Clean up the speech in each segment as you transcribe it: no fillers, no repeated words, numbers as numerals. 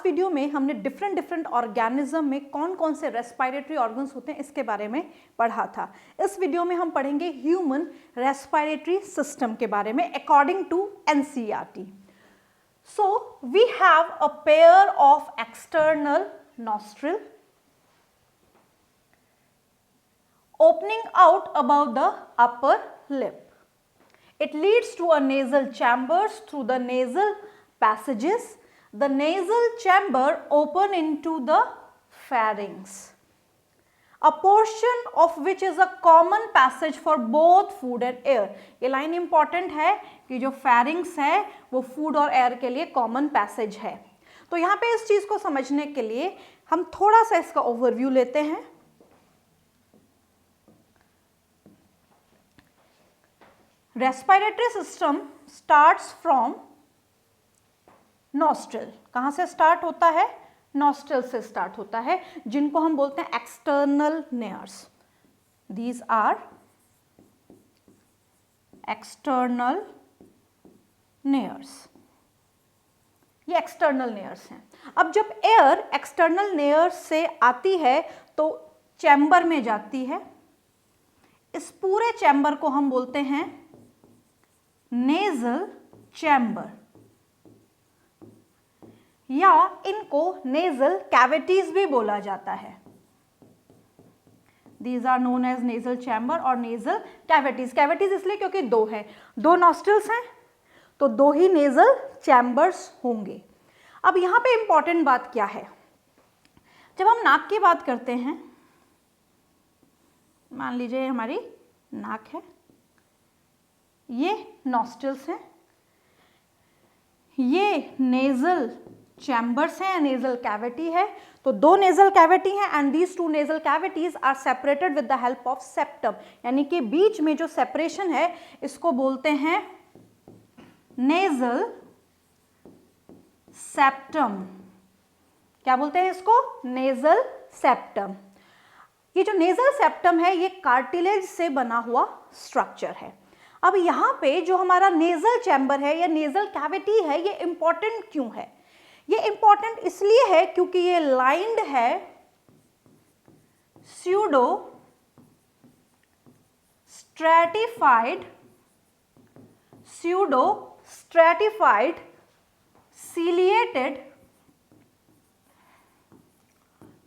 Last video में हमने different organism में कौन कौन से रेस्पिरेटरी ऑर्गन्स होते हैं इसके बारे में पढ़ा था। इस वीडियो में हम पढ़ेंगे ह्यूमन रेस्पिरेटरी सिस्टम के बारे में according to NCERT. So we have a pair of external nostril opening out above the upper lip. It leads to a nasal chambers through the nasal passages. The nasal chamber open into the pharynx, a portion of which is a common passage for both food and air. ये line important है कि जो pharynx है वो food और air के लिए common passage है। तो यहाँ पे इस चीज को समझने के लिए हम थोड़ा सा इसका ओवरव्यू लेते हैं। Respiratory system starts from nostril. कहाँ से स्टार्ट होता है? नॉस्ट्रिल से स्टार्ट होता है, जिनको हम बोलते हैं external nares. These are external nares, ये एक्सटर्नल नेयर्स हैं। अब जब एयर एक्सटर्नल नेयर्स से आती है तो चैम्बर में जाती है। इस पूरे चैम्बर को हम बोलते हैं नेजल चैम्बर, या इनको नेजल कैविटीज भी बोला जाता है। These are known as nasal chamber और नेजल कैविटीज। कैविटीज इसलिए क्योंकि दो है, दो नॉस्ट्रिल्स हैं तो दो ही नेजल चैम्बर्स होंगे। अब यहां पे इंपॉर्टेंट बात क्या है, जब हम नाक की बात करते हैं, मान लीजिए हमारी नाक है, ये नॉस्ट्रिल्स हैं, ये नेजल चैम्बर्स हैं, नेजल कैविटी है। तो दो नेजल कैविटी हैं and these two nasal cavities are separated with the help of septum, यानी कि बीच में जो सेपरेशन है इसको बोलते हैं नेजल सेप्टम। क्या बोलते हैं इसको? Nasal septum. ये जो नेजल सेप्टम है ये कार्टिलेज से बना हुआ स्ट्रक्चर है। अब यहाँ पे जो हमारा नेजल चैम्बर है या नेजल कैविटी है, ये इंपॉर्टेंट क्यों है? ये इंपॉर्टेंट इसलिए है क्योंकि ये लाइंड है pseudo stratified ciliated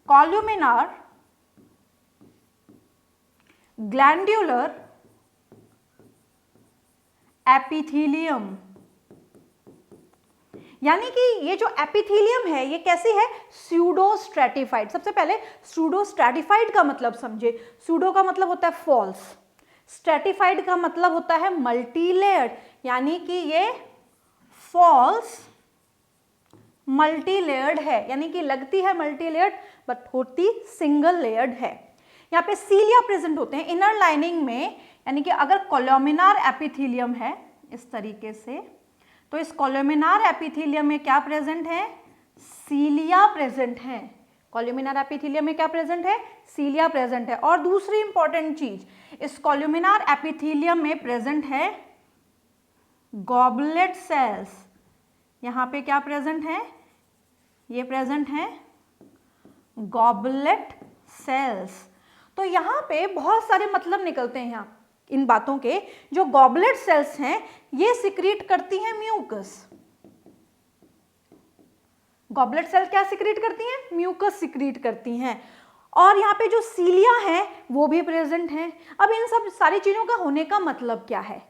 columnar glandular epithelium. यानी कि ये जो एपिथेलियम है ये कैसी है? Pseudo stratified. सबसे पहले स्यूडो स्ट्रैटिफाइड का मतलब समझे। स्यूडो का मतलब होता है फॉल्स, स्ट्रैटिफाइड का मतलब होता है मल्टीलेयर्ड, यानी कि ये फॉल्स मल्टीलेयर्ड है, यानी कि लगती है मल्टीलेयर्ड बट होती सिंगल लेयर्ड है। यहाँ पे सीलिया प्रेजेंट होते हैं इनर लाइनिंग में, यानी कि अगर कोलुमिनार एपिथेलियम है इस तरीके से, तो इस कोलुमिनार एपिथेलियम में क्या प्रेजेंट है? सीलिया प्रेजेंट है। कोलुमिनार एपिथेलियम में क्या प्रेजेंट है? सीलिया प्रेजेंट है। और दूसरी इंपॉर्टेंट चीज, इस कोलुमिनार एपिथेलियम में प्रेजेंट है गॉबलेट सेल्स। यहाँ पे क्या प्रेजेंट है? ये प्रेजेंट है गॉबलेट सेल्स। तो यहाँ पे बहुत सारे मतलब निकलते हैं यहाँ इन बातों के। जो गॉबलेट सेल्स हैं ये सिक्रीट करती हैं म्यूकस। गॉबलेट सेल क्या सिक्रीट करती हैं? म्यूकस सिक्रीट करती हैं। और यहाँ पे जो सीलिया है वो भी प्रेजेंट है। अब इन सब सारी चीजों का होने का मतलब क्या है?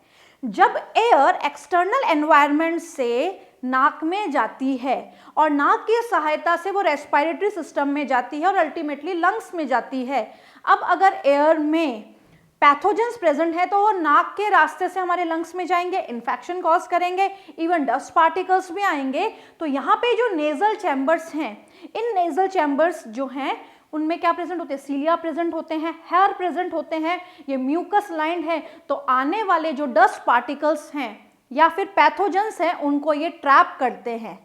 जब एयर एक्सटर्नल एनवायरनमेंट से नाक में जाती है और नाक की सहायता से वो रेस्पिरेटरी सिस्टम में जाती है और अल्टीमेटली लंग्स में जाती है। अब अगर एयर में पैथोजेंस प्रेजेंट है तो वो नाक के रास्ते से हमारे लंग्स में जाएंगे, इन्फेक्शन कॉज करेंगे, इवन डस्ट पार्टिकल्स भी आएंगे। तो यहाँ पे जो नेजल चैम्बर्स हैं, इन नेजल चैम्बर्स जो हैं उनमें क्या प्रेजेंट होते हैं? सीलिया प्रेजेंट होते हैं, हेयर प्रेजेंट होते हैं, ये म्यूकस लाइंड है। तो आने वाले जो डस्ट पार्टिकल्स हैं या फिर पैथोजेंस हैं उनको ये ट्रैप करते हैं।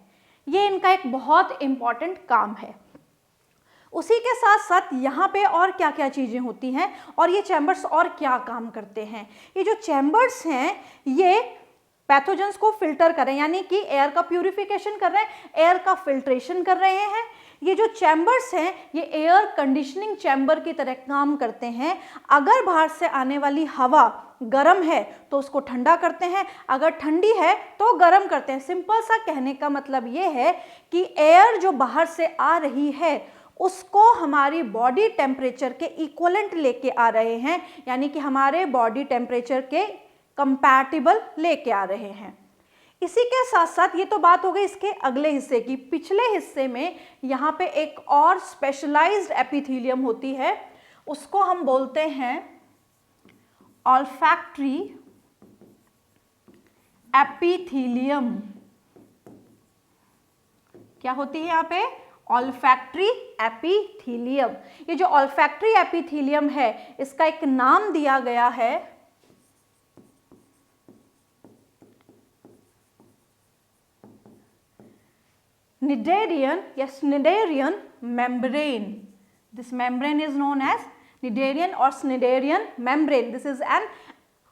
ये इनका एक बहुत इंपॉर्टेंट काम है। उसी के साथ साथ यहाँ पे और क्या क्या चीज़ें होती हैं और ये चैम्बर्स और क्या काम करते हैं? ये जो चैम्बर्स हैं ये पैथोजेंस को फिल्टर कर रहे हैं, यानी कि एयर का प्यूरिफिकेशन कर रहे हैं, एयर का फिल्ट्रेशन कर रहे हैं। ये जो चैम्बर्स हैं ये एयर कंडीशनिंग चैम्बर की तरह काम करते हैं। अगर बाहर से आने वाली हवा गर्म है तो उसको ठंडा करते हैं, अगर ठंडी है तो गर्म करते हैं। सिंपल सा कहने का मतलब ये है कि एयर जो बाहर से आ रही है उसको हमारी बॉडी टेम्परेचर के इक्वलेंट लेके आ रहे हैं, यानी कि हमारे बॉडी टेम्परेचर के कंपैटिबल लेके आ रहे हैं। इसी के साथ साथ ये तो बात हो गई इसके अगले हिस्से की। पिछले हिस्से में यहाँ पे एक और स्पेशलाइज्ड एपिथेलियम होती है, उसको हम बोलते हैं ऑल्फैक्टरी एपिथेलियम। क्या होती है यहाँ पे? Olfactory epithelium. ये जो ऑल्फैक्टरी एपिथेलियम है इसका एक नाम दिया गया है Cnidarian या Cnidarian membrane. This membrane is known as Cnidarian or Cnidarian membrane. This is an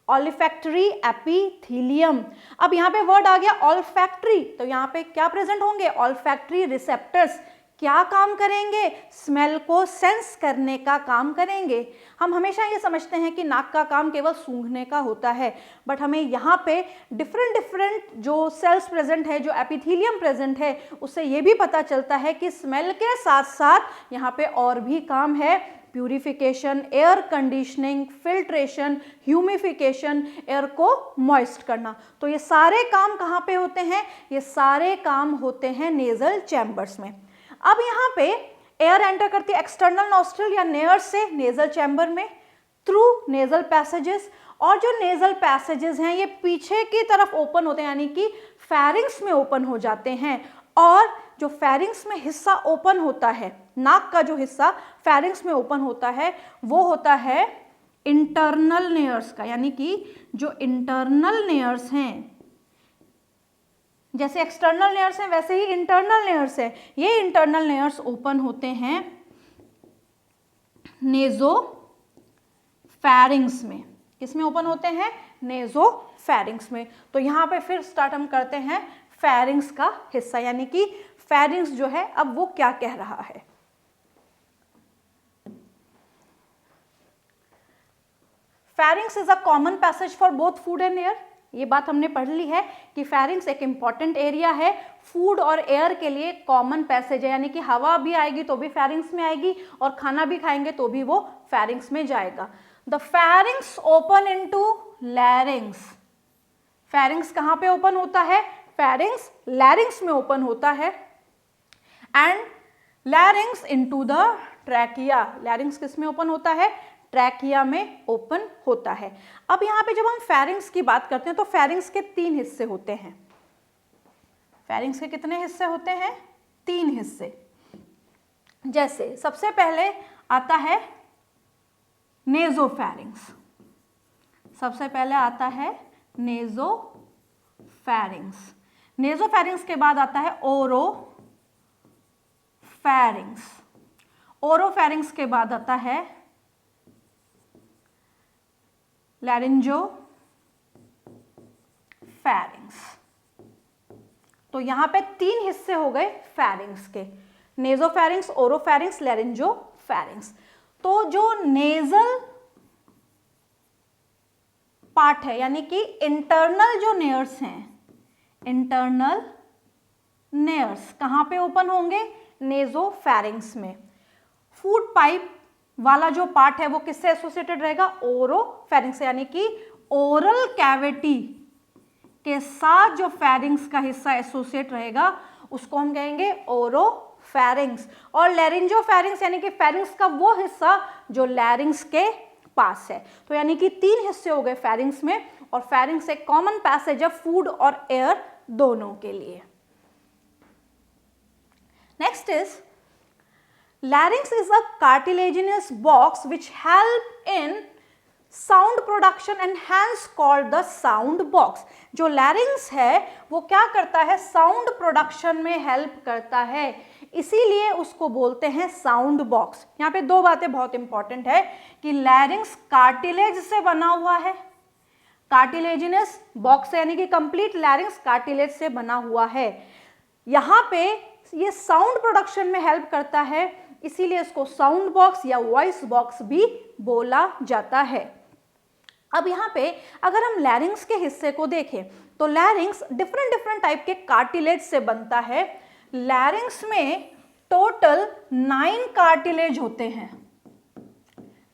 olfactory epithelium. अब यहाँ पे वर्ड आ गया olfactory, तो यहाँ पे क्या प्रेजेंट होंगे? olfactory receptors। क्या काम करेंगे? स्मेल को सेंस करने का काम करेंगे। हम हमेशा ये समझते हैं कि नाक का काम केवल सूंघने का होता है, बट हमें यहाँ पे डिफरेंट जो सेल्स प्रेजेंट है, जो एपिथेलियम प्रेजेंट है, उससे ये भी पता चलता है कि स्मेल के साथ साथ यहाँ पे और भी काम है। Purification, air conditioning, filtration, humification, air को मॉइस्ट करना। तो ये सारे काम कहाँ पे होते हैं? ये सारे काम होते हैं नेजल चैम्बर्स में। अब यहाँ पे एयर एंटर करती है एक्सटर्नल नॉस्ट्रल या नेयर से नेजल चैम्बर में थ्रू नेजल पैसेजेस, और जो नेजल पैसेजेस हैं ये पीछे की तरफ ओपन होते हैं, यानी कि फेरिंग्स में ओपन हो जाते हैं। और जो फेरिंग्स में हिस्सा ओपन होता है, नाक का जो हिस्सा फेरिंग्स में ओपन होता है, वो होता है इंटरनल नेयर्स का, यानी कि जो इंटरनल नेयर्स हैं, जैसे एक्सटर्नल लेयर्स हैं वैसे ही इंटरनल लेयर्स है। ये इंटरनल लेयर्स ओपन होते हैं नेज़ोफैरिंग्स में। किसमें ओपन होते हैं? नेज़ोफैरिंग्स में। तो यहाँ पे फिर स्टार्ट हम करते हैं फैरिंग्स का हिस्सा, यानी कि फैरिंग्स जो है अब वो क्या कह रहा है। फैरिंग्स is a common passage for both food and air. ये बात हमने पढ़ ली है कि फैरिंग्स एक इंपॉर्टेंट एरिया है, फूड और एयर के लिए कॉमन पैसेज है, यानी कि हवा भी आएगी तो भी फैरिंग्स में आएगी और खाना भी खाएंगे तो भी वो फैरिंग्स में जाएगा। The फैरिंग्स open into लैरिंग्स। फैरिंग्स कहाँ पे ओपन होता है? फैरिंग्स लैरिंग्स में ओपन होता है। And लैरिंग्स into the trachea. लैरिंग्स किस में ओपन होता है? ट्रैकिया में ओपन होता है। अब यहाँ पे जब हम फैरिंग्स की बात करते हैं तो फैरिंग्स के 3 हिस्से होते हैं। फैरिंग्स के कितने हिस्से होते हैं? 3 हिस्से। जैसे सबसे पहले आता है नेज़ोफैरिंग्स। सबसे पहले आता है नेज़ोफैरिंग्स। नेज़ोफैरिंग्स के बाद आता है ओरोफैरिंग्स। ओरोफैरिंग्स के बाद आता है लैरिंजोफैरिंग्स। तो यहां पे 3 हिस्से हो गए फैरिंग्स के, नेज़ोफैरिंग्स, ओरोफैरिंग्स, लैरिंजोफैरिंग्स। तो जो नेजल पार्ट है, यानी कि इंटरनल जो नेयर्स हैं, इंटरनल नेयर्स कहां पे ओपन होंगे? नेज़ोफैरिंग्स में। फूड पाइप वाला जो पार्ट है वो किससे एसोसिएटेड रहेगा? ओरोफैरिंग्स से, यानी कि ओरल कैविटी के साथ जो फैरिंग्स का हिस्सा एसोसिएट रहेगा उसको हम कहेंगे ओरोफैरिंग्स। और लैरिंजोफैरिंग्स यानी कि फैरिंग्स का वो हिस्सा जो लैरिंग्स के पास है। तो यानी कि 3 हिस्से हो गए फैरिंग्स में, और फैरिंग्स एक कॉमन पैसेज है फूड और एयर दोनों के लिए। Next is larynx is a cartilaginous box which help in sound production and hence called the sound box. जो larynx है वो क्या करता है? साउंड प्रोडक्शन में हेल्प करता है, इसीलिए उसको बोलते हैं साउंड बॉक्स। यहाँ पे 2 बातें बहुत इंपॉर्टेंट है कि larynx कार्टिलेज से बना हुआ है, कार्टिलेजिनस बॉक्स यानी कि कंप्लीट लैरिंग्स कार्टिलेज से बना हुआ है। यहाँ पे ये साउंड प्रोडक्शन में हेल्प करता है, इसीलिए इसको साउंड बॉक्स या वॉइस बॉक्स भी बोला जाता है। अब यहाँ पे अगर हम लैरिंग्स के हिस्से को देखें तो लैरिंग्स डिफरेंट डिफरेंट टाइप के कार्टिलेज से बनता है। लैरिंग्स में टोटल 9 कार्टिलेज होते हैं।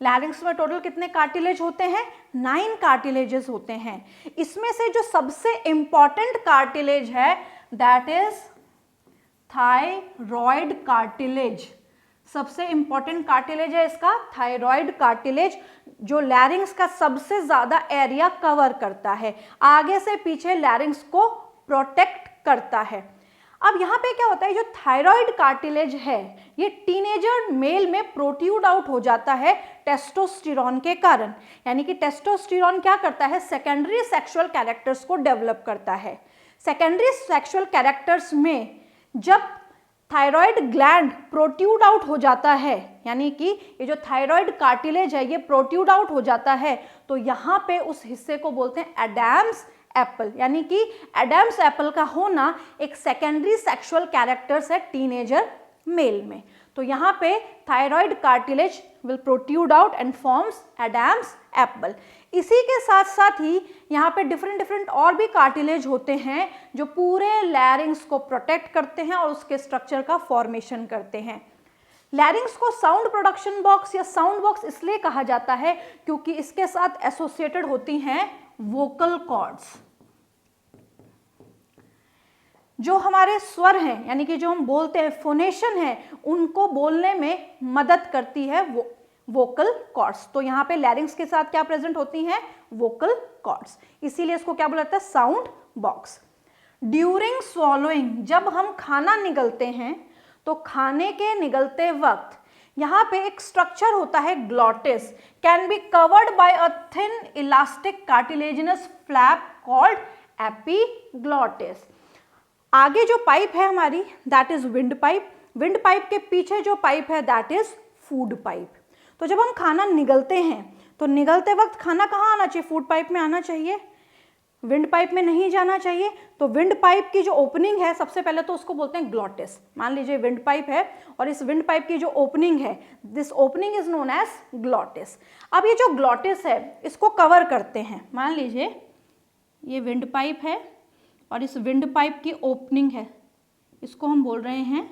लैरिंग्स में टोटल कितने कार्टिलेज होते हैं? 9 कार्टिलेजेस होते हैं। इसमें से जो सबसे इंपॉर्टेंट कार्टिलेज है दैट इज थायरॉइड कार्टिलेज। सबसे इंपॉर्टेंट कार्टिलेज है इसका थायरॉइड कार्टिलेज, जो लैरिंग्स का सबसे ज्यादा एरिया कवर करता है, आगे से पीछे लैरिंग्स को प्रोटेक्ट करता है। अब यहाँ पे क्या होता है, जो थायरॉइड कार्टिलेज है ये टीनेजर मेल में प्रोट्रूड आउट हो जाता है टेस्टोस्टेरोन के कारण। यानी कि टेस्टोस्टेरोन क्या करता है, सेकेंडरी सेक्सुअल कैरेक्टर्स को डेवलप करता है। सेकेंडरी सेक्सुअल कैरेक्टर्स में जब थायरॉइड ग्लैंड प्रोट्रूड आउट हो जाता है, यानी कि ये जो थायरॉइड कार्टिलेज है ये प्रोट्रूड आउट हो जाता है, तो यहाँ पे उस हिस्से को बोलते हैं एडम्स एप्पल। यानी कि एडम्स एप्पल का होना एक सेकेंडरी सेक्सुअल कैरेक्टर्स है टीनेजर मेल में। तो यहाँ पे thyroid cartilage will protrude out and forms Adam's apple. इसी के साथ साथ ही यहाँ पे डिफरेंट डिफरेंट और भी कार्टिलेज होते हैं जो पूरे लैरिंग्स को प्रोटेक्ट करते हैं और उसके स्ट्रक्चर का फॉर्मेशन करते हैं। लैरिंग्स को साउंड प्रोडक्शन बॉक्स या साउंड बॉक्स इसलिए कहा जाता है क्योंकि इसके साथ एसोसिएटेड होती हैं वोकल कॉर्ड्स। जो हमारे स्वर हैं यानी कि जो हम बोलते हैं फोनेशन है, उनको बोलने में मदद करती है वोकल कॉर्ड्स। तो यहाँ पे लैरिंग्स के साथ क्या प्रेजेंट होती हैं, वोकल कॉर्ड्स, इसीलिए इसको क्या बोला जाता है, साउंड बॉक्स। ड्यूरिंग स्वॉलोइंग, जब हम खाना निगलते हैं तो खाने के निगलते वक्त यहाँ पे एक स्ट्रक्चर होता है glottis, can be covered by a thin elastic cartilaginous flap called epiglottis. आगे जो पाइप है हमारी that is wind pipe, wind pipe के पीछे जो पाइप है दैट इज फूड पाइप। तो जब हम खाना निगलते हैं तो निगलते वक्त खाना कहाँ आना चाहिए, फूड पाइप में आना चाहिए, विंड पाइप में नहीं जाना चाहिए। तो विंड पाइप की जो ओपनिंग है सबसे पहले तो उसको बोलते हैं ग्लॉटिस। मान लीजिए विंड पाइप है और इस विंड पाइप की जो ओपनिंग है this opening is known as glottis. अब ये जो ग्लॉटिस है इसको कवर करते हैं, मान लीजिए ये विंड पाइप है और इस विंड पाइप की ओपनिंग है, इसको हम बोल रहे हैं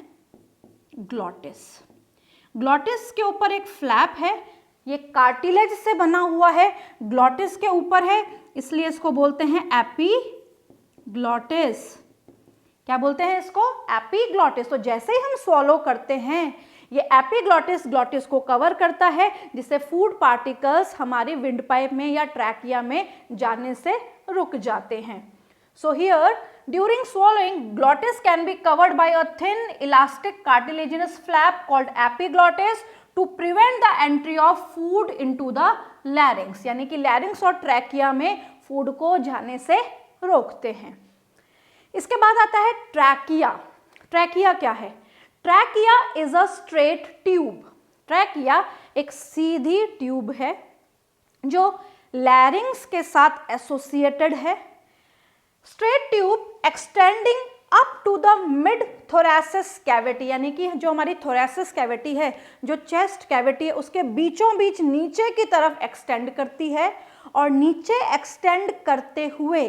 ग्लॉटिस। ग्लॉटिस के ऊपर एक फ्लैप है, ये कार्टिलेज से बना हुआ है, ग्लॉटिस के ऊपर है, इसलिए इसको बोलते हैं एपीग्लॉटिस। क्या बोलते हैं इसको, एपीग्लॉटिस। तो जैसे ही हम स्वॉलो करते हैं ये एपीग्लॉटिस ग्लॉटिस को कवर करता है, जिससे फूड पार्टिकल्स हमारे विंड पाइप में या ट्रैकिया में जाने से रुक जाते हैं। So here, during swallowing, glottis can be covered by a thin elastic cartilaginous flap called epiglottis to prevent the entry of food into the larynx. यानी कि larynx और trachea में food को जाने से रोकते हैं। इसके बाद आता है trachea. Trachea क्या है? Trachea is a straight tube. Trachea एक सीधी ट्यूब है जो larynx के साथ associated है। Straight tube extending up to the mid thoracic cavity, यानी कि जो हमारी थोरैसिस कैविटी है, जो चेस्ट कैविटी है, उसके बीचों बीच नीचे की तरफ एक्सटेंड करती है और नीचे एक्सटेंड करते हुए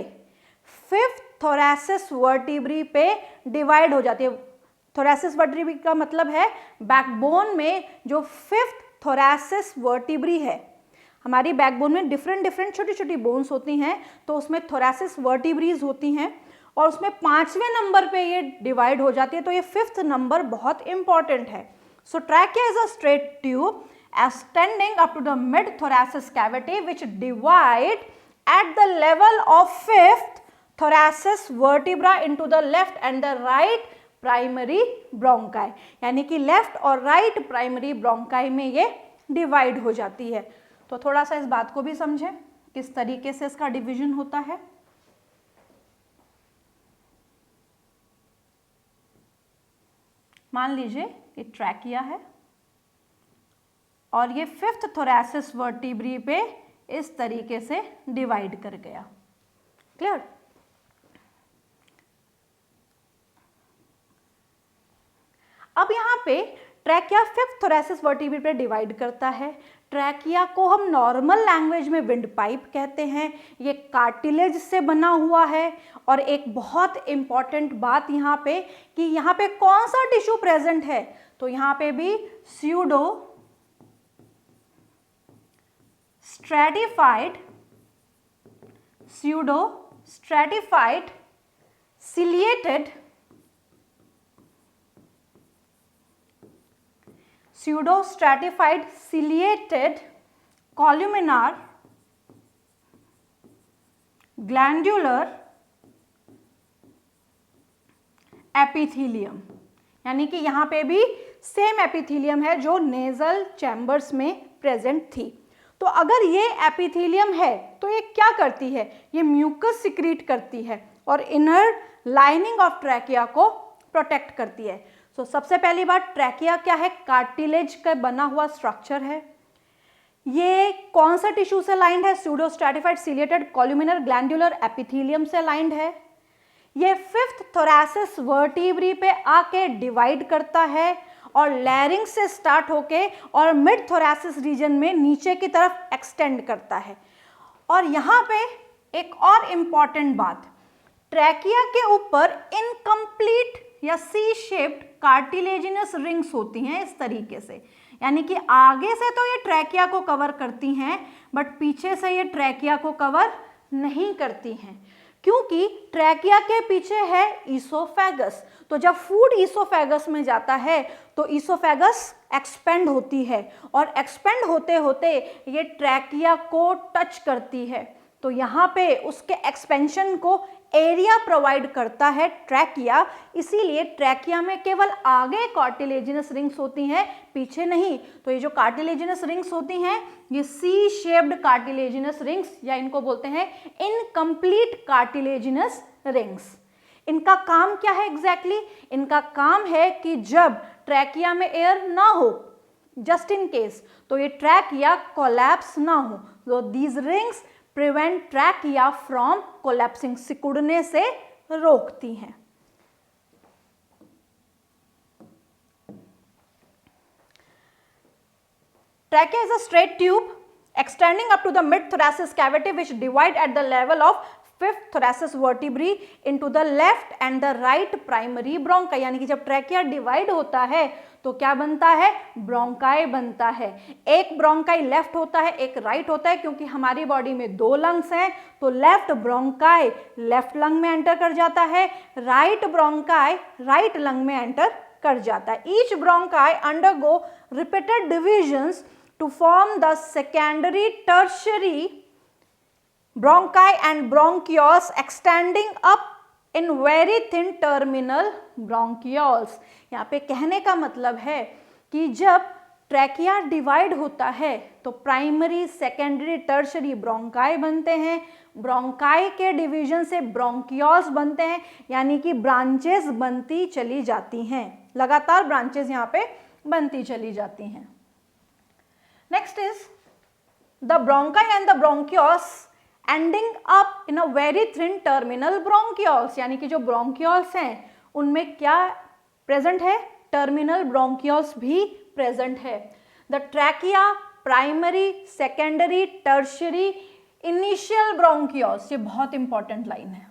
फिफ्थ थोरैसिस वर्टिब्री पे डिवाइड हो जाती है। थोरैसिस वर्टिब्री का मतलब है बैकबोन में जो फिफ्थ थोरैसिस वर्टिब्री है, हमारी बैकबोन में डिफरेंट छोटी छोटी बोन्स होती हैं, तो उसमें थोरैसिस वर्टिब्रीज होती हैं और उसमें 5वें नंबर पे ये डिवाइड हो जाती है, तो ये 5th नंबर बहुत इंपॉर्टेंट है। So trachea is a straight tube extending up to the mid thoracic cavity which divide at the level of 5th thoracic vertebra into the left and the right primary bronchi, यानी कि left और right primary bronchi में ये divide हो जाती है। तो थोड़ा सा इस बात को भी समझें किस तरीके से इसका डिवीजन होता है। मान लीजिए ये ट्रैकिया है और ये 5th थोरैसिस वर्टिब्री पे इस तरीके से डिवाइड कर गया। क्लियर? अब यहाँ पे ट्रैकिया फिफ्थ थोरैसिस वर्टिब्रे पे डिवाइड करता है। ट्रैकिया को हम नॉर्मल लैंग्वेज में विंड पाइप कहते हैं। ये कार्टिलेज से बना हुआ है। और एक बहुत इंपॉर्टेंट बात यहाँ पे कि यहाँ पे कौन सा टिश्यू प्रेजेंट है, तो यहाँ पे भी pseudo stratified ciliated pseudo-stratified ciliated columnar glandular epithelium, यानी कि यहाँ पे भी सेम एपिथीलियम है जो नेजल चैम्बर्स में प्रेजेंट थी। तो अगर ये एपिथीलियम है तो ये क्या करती है, ये म्यूकस सिक्रीट करती है और इनर लाइनिंग ऑफ ट्रैकिया को प्रोटेक्ट करती है। तो सबसे पहली बात, ट्रैकिया क्या है, कार्टिलेज का बना हुआ स्ट्रक्चर है। ये कौन सा टिश्यू से लाइंड है, pseudo stratified ciliated columnar glandular epithelium से लाइंड है। ये फिफ्थ थोरैसिस वर्टिब्री पे आके डिवाइड करता है और लैरिंग्स से स्टार्ट होके और मिड थोरैसिस रीजन में नीचे की तरफ एक्सटेंड करता है। और यहाँ पे एक और इम्पॉर्टेंट बात, ट्रैकिया के ऊपर इनकम्प्लीट या सी शेप्ड कार्टिलेजिनस रिंग्स होती हैं इस तरीके से, यानी कि आगे से तो ये ट्रैकिया को कवर करती हैं बट पीछे से ये ट्रैकिया को कवर नहीं करती हैं, क्योंकि ट्रैकिया के पीछे है ईसोफेगस। तो जब फूड ईसोफेगस में जाता है तो ईसोफेगस एक्सपेंड होती है और एक्सपेंड होते होते ये ट्रैकिया को टच करती है। तो यहाँ पे उसके एक्सपेंशन को एरिया प्रोवाइड करता है ट्रैकिया, इसीलिए ट्रैकिया में केवल आगे कार्टिलेजिनस रिंग्स होती हैं, पीछे नहीं। तो ये जो कार्टिलेजिनस रिंग्स होती हैं ये सी शेप्ड कार्टिलेजिनस रिंग्स या इनको बोलते हैं इनकम्प्लीट कार्टिलेजिनस रिंग्स। इनका काम क्या है एग्जैक्टली? इनका काम है कि जब ट्रैकिया में एयर ना हो, जस्ट इन केस, तो ये ट्रैकिया कोलैप्स ना हो। तो these rings prevent trachea from collapsing, सिकुड़ने से रोकती हैं। Trachea is a straight tube extending up to the mid-thoracic cavity which divide at the level of fifth thoracic vertebrae into the left and the right primary bronchi। यानी कि जब trachea divide होता है तो क्या बनता है, ब्रोंकाई बनता है। एक ब्रोंकाई लेफ्ट होता है, एक राइट होता है, क्योंकि हमारी बॉडी में दो लंग्स हैं तो लेफ्ट ब्रोंकाई लेफ्ट लंग में एंटर कर जाता है, राइट ब्रोंकाई राइट लंग में एंटर कर जाता है। Each bronchi undergo repeated divisions to form the secondary tertiary bronchi and bronchioles extending up in very thin terminal bronchioles। यहाँ पे कहने का मतलब है कि जब ट्रैकिया डिवाइड होता है तो प्राइमरी सेकेंडरी टर्शरी ब्रोंकाई बनते हैं, ब्रोंकाई के डिवीजन से ब्रोंकियोल्स बनते हैं, यानी कि ब्रांचेस बनती चली जाती हैं, लगातार ब्रांचेस यहाँ पे बनती चली जाती हैं। Next is the bronchi and the bronchioles ending up in a very thin terminal bronchioles। यानी कि जो bronchioles हैं उनमें क्या प्रेजेंट है, टर्मिनल bronchioles भी प्रेजेंट है। The trachea, primary, secondary, tertiary, initial bronchioles, ये बहुत इंपॉर्टेंट लाइन है।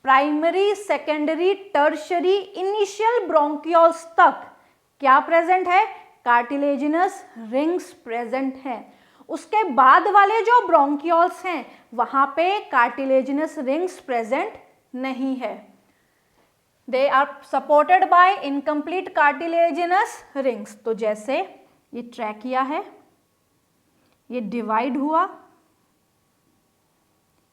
Primary, secondary, tertiary, initial bronchioles तक क्या प्रेजेंट है, कार्टिलेजिनस रिंग्स प्रेजेंट हैं। उसके बाद वाले जो ब्रोंकियोल्स हैं वहां पे कार्टिलेजिनस रिंग्स प्रेजेंट नहीं है। They are supported by incomplete cartilaginous rings. तो जैसे ये ट्रैकिया है, ये डिवाइड हुआ,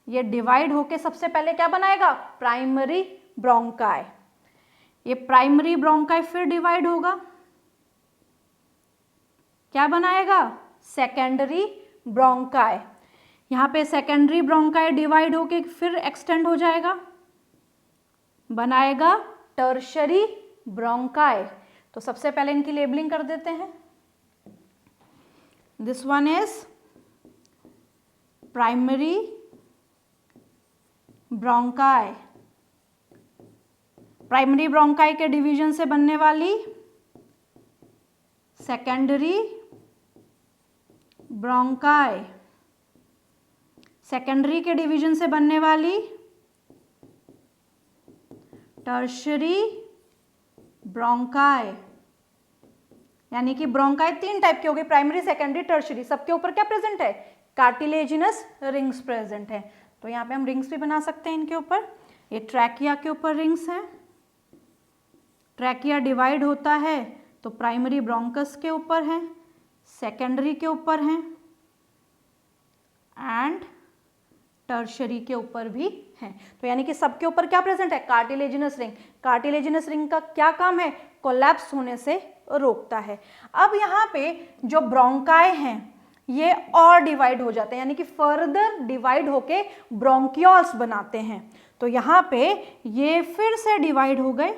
ये डिवाइड होके सबसे पहले क्या बनाएगा, प्राइमरी ब्रोंकाई। ये प्राइमरी ब्रोंकाई फिर डिवाइड होगा, क्या बनाएगा, सेकेंडरी ब्रोंकाई। यहाँ पे सेकेंडरी ब्रोंकाई डिवाइड होके फिर एक्सटेंड हो जाएगा, बनाएगा टर्शरी ब्रोंकाई। तो सबसे पहले इनकी लेबलिंग कर देते हैं। This one is primary bronchi. Primary bronchi के डिवीजन से बनने वाली सेकेंडरी ब्रोंकाई, सेकेंडरी के डिवीजन से बनने वाली टर्शरी ब्रोंकाई। यानी कि ब्रोंकाई 3 टाइप के हो गए, प्राइमरी, सेकेंडरी, टर्शरी। सबके ऊपर क्या प्रेजेंट है? कार्टिलेजिनस रिंग्स प्रेजेंट है। तो यहाँ पे हम रिंग्स भी बना सकते हैं इनके ऊपर। ये ट्रैकिया के ऊपर रिंग्स हैं। ट्रैकिया डिवाइड होता है तो प्राइमरी ब्रोंकस के ऊपर है, सेकेंडरी के ऊपर हैं एंड टर्शरी के ऊपर भी हैं। तो यानी कि सबके ऊपर क्या प्रेजेंट है? Cartilaginous ring. कार्टिलेजिनस रिंग का क्या काम है? कोलैप्स होने से रोकता है। अब यहाँ पे जो ब्रोंकाई हैं ये और डिवाइड हो जाते हैं, यानी कि फर्दर डिवाइड होके ब्रोंकियोल्स बनाते हैं। तो यहाँ पे ये फिर से डिवाइड हो गए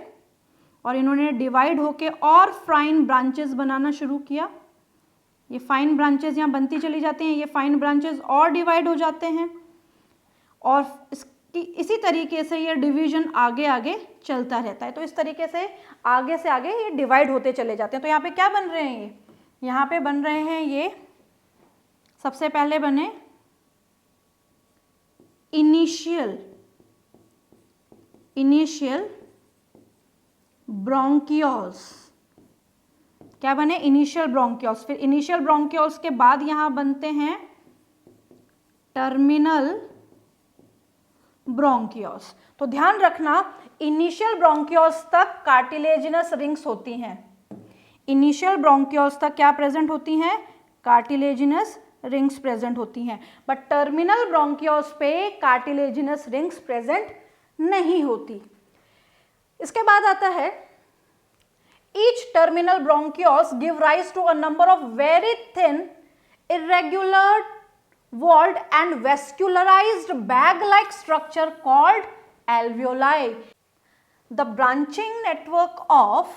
और इन्होंने डिवाइड होके और फाइन ब्रांचेस बनाना शुरू किया। ये फाइन ब्रांचेस यहाँ बनती चली जाती हैं, ये फाइन ब्रांचेस और डिवाइड हो जाते हैं और इसी तरीके से ये डिवीजन आगे आगे चलता रहता है। तो इस तरीके से आगे ये डिवाइड होते चले जाते हैं। तो यहाँ पे क्या बन रहे हैं? ये यहाँ पे बन रहे हैं, ये सबसे पहले बने इनिशियल ब्रोंकियोल्स। क्या बने? Initial bronchioles. फिर इनिशियल ब्रोंकियोल्स के बाद यहां बनते हैं टर्मिनल ब्रोंकियोल्स। तो ध्यान रखना, इनिशियल ब्रोंकियोल्स तक कार्टिलेजिनस रिंग्स होती हैं। इनिशियल ब्रोंकियोल्स तक क्या प्रेजेंट होती हैं? कार्टिलेजिनस रिंग्स प्रेजेंट होती हैं। बट टर्मिनल ब्रोंकियोल्स पे कार्टिलेजिनस रिंग्स प्रेजेंट नहीं होती। इसके बाद आता है each terminal bronchioles give rise to a number of very thin, irregular walled and vascularized bag-like structure called alveoli. The branching network of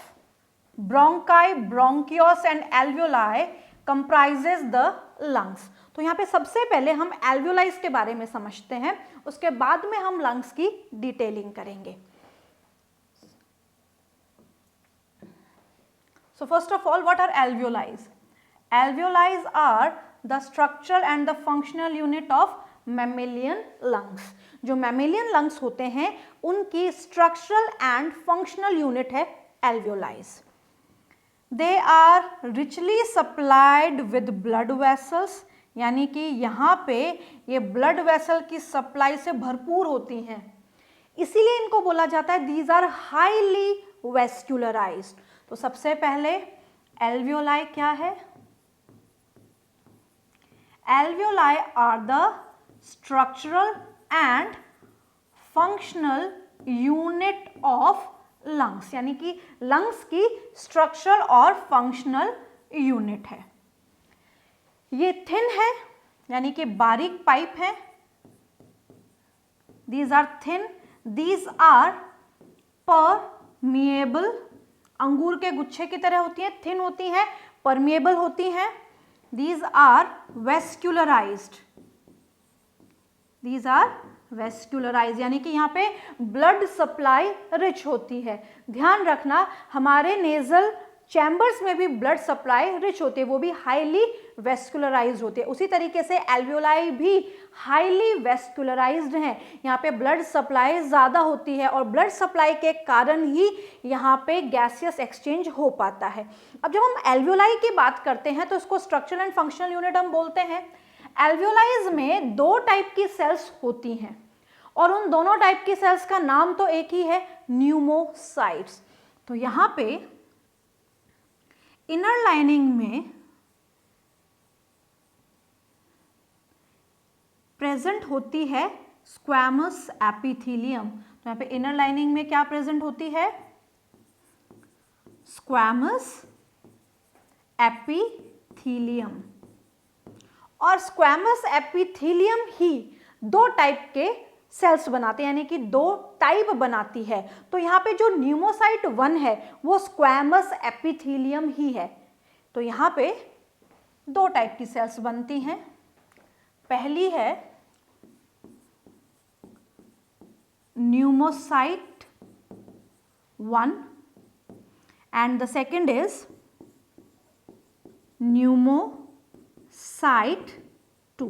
bronchi, bronchioles and alveoli comprises the lungs. तो यहाँ पे सबसे पहले हम alveoli के बारे में समझते हैं, उसके बाद में हम lungs की डिटेलिंग करेंगे। So first of all, what are alveoli? Alveoli are the structural and the functional unit of mammalian lungs. जो mammalian lungs होते हैं उनकी structural and functional unit है alveoli. They are richly supplied with blood vessels, यानी कि यहाँ पे ये blood vessel की supply से भरपूर होती हैं, इसीलिए इनको बोला जाता है these are highly vascularized. तो सबसे पहले alveoli क्या है? Alveoli are the structural and functional unit of lungs, यानी कि lungs की structural और functional unit है। ये thin है, यानी कि बारीक पाइप है। These are thin, these are permeable, अंगूर के गुच्छे की तरह होती हैं, थिन होती हैं, परमिएबल होती हैं। These are vascularized. These are vascularized, यानी कि यहाँ पे ब्लड सप्लाई रिच होती है। ध्यान रखना, हमारे नेजल चैम्बर्स में भी ब्लड सप्लाई रिच होती है, वो भी हाईली वेस्कुलराइज्ड होते हैं। उसी तरीके से एल्वियोलाई भी हाईली वेस्कुलराइज्ड हैं। यहाँ पे ब्लड सप्लाई ज़्यादा होती है और ब्लड सप्लाई के कारण ही यहाँ पे गैसियस एक्सचेंज हो पाता है। अब जब हम एल्वियोलाई की बात करते हैं तो इसको स्ट्रक्चरल एंड फंक्शनल यूनिट हम बोलते हैं। एल्वियोलाइज में 2 टाइप की सेल्स होती हैं और उन दोनों टाइप की सेल्स का नाम तो एक ही है, न्यूमोसाइट्स। तो यहाँ पे इनर लाइनिंग में प्रेजेंट होती है स्क्वैमस एपिथेलियम। तो यहाँ पे इनर लाइनिंग में क्या प्रेजेंट होती है? Squamous epithelium. और स्क्वैमस एपिथेलियम ही 2 टाइप के सेल्स बनाते हैं, यानी कि 2 टाइप बनाती है। तो यहाँ पे जो न्यूमोसाइट 1 है वो स्क्वैमस एपिथेलियम ही है। तो यहाँ पे दो टाइप की सेल्स बनती हैं। पहली है pneumocyte 1 and the second is pneumocyte 2।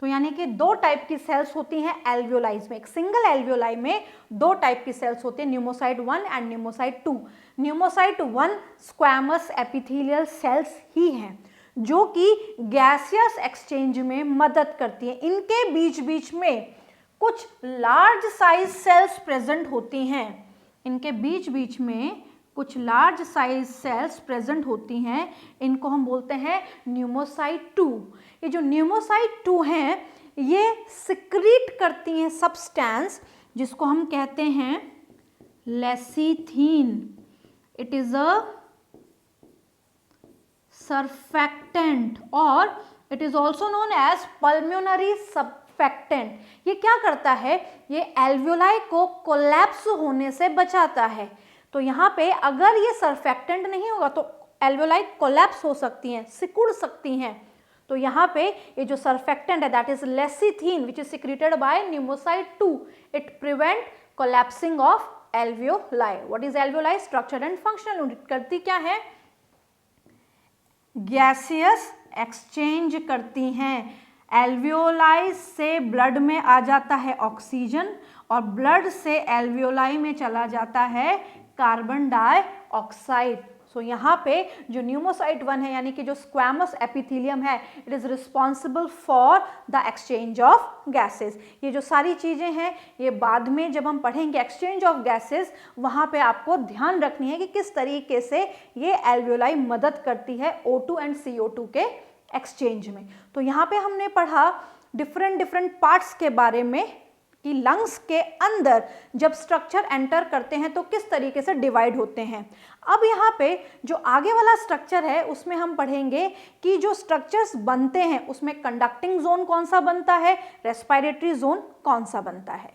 तो यानी कि दो टाइप की सेल्स होती हैं एल्वियोलाइज में। एक सिंगल एल्वियोलाई में दो टाइप की सेल्स होती हैं, pneumocyte 1 and pneumocyte 2। Pneumocyte 1 squamous epithelial cells ही हैं जो कि गैसियस एक्सचेंज में मदद करती हैं। इनके बीच बीच में कुछ लार्ज साइज सेल्स प्रेजेंट होती हैं। इनके बीच बीच में कुछ लार्ज साइज सेल्स प्रेजेंट होती हैं, इनको हम बोलते हैं न्यूमोसाइट 2। ये जो न्यूमोसाइट 2 हैं ये सिक्रीट करती हैं सब्सटेंस जिसको हम कहते हैं lecithin. It is a surfactant और it is also known as pulmonary surfactant. ये क्या करता है, ये एल्वियोलाई को कोलैप्स होने से बचाता है। तो यहाँ पे अगर ये सर्फेक्टेंट नहीं होगा तो एल्वियोलाई कोलैप्स हो सकती हैं, सिकुड़ सकती हैं। तो यहाँ पे ये जो सर्फेक्टेंट है that is lecithin which is secreted by pneumocyte 2, it prevent collapsing of alveoli. What is alveoli? Structure and functional unit. करती क्या है? गैसियस एक्सचेंज करती हैं। एल्वियोलाई से ब्लड में आ जाता है ऑक्सीजन और ब्लड से एल्वियोलाई में चला जाता है कार्बन डाइऑक्साइड। सो यहाँ पे जो न्यूमोसाइट 1 है यानी कि जो स्क्वैमस एपिथेलियम है, it is responsible for the exchange of gases. ये जो सारी चीजें हैं ये बाद में जब हम पढ़ेंगे एक्सचेंज ऑफ गैसेस, वहाँ पे आपको ध्यान रखनी है कि किस तरीके से ये एल्वियोलाई मदद करती है O2 एंड CO2 के एक्सचेंज में। तो यहाँ पे हमने पढ़ा डिफरेंट पार्ट्स के बारे में कि लंग्स के अंदर जब स्ट्रक्चर एंटर करते हैं तो किस तरीके से डिवाइड होते हैं। अब यहाँ पे जो आगे वाला स्ट्रक्चर है उसमें हम पढ़ेंगे कि जो स्ट्रक्चर्स बनते हैं उसमें कंडक्टिंग जोन कौन सा बनता है, रेस्पिरेटरी जोन कौन सा बनता है।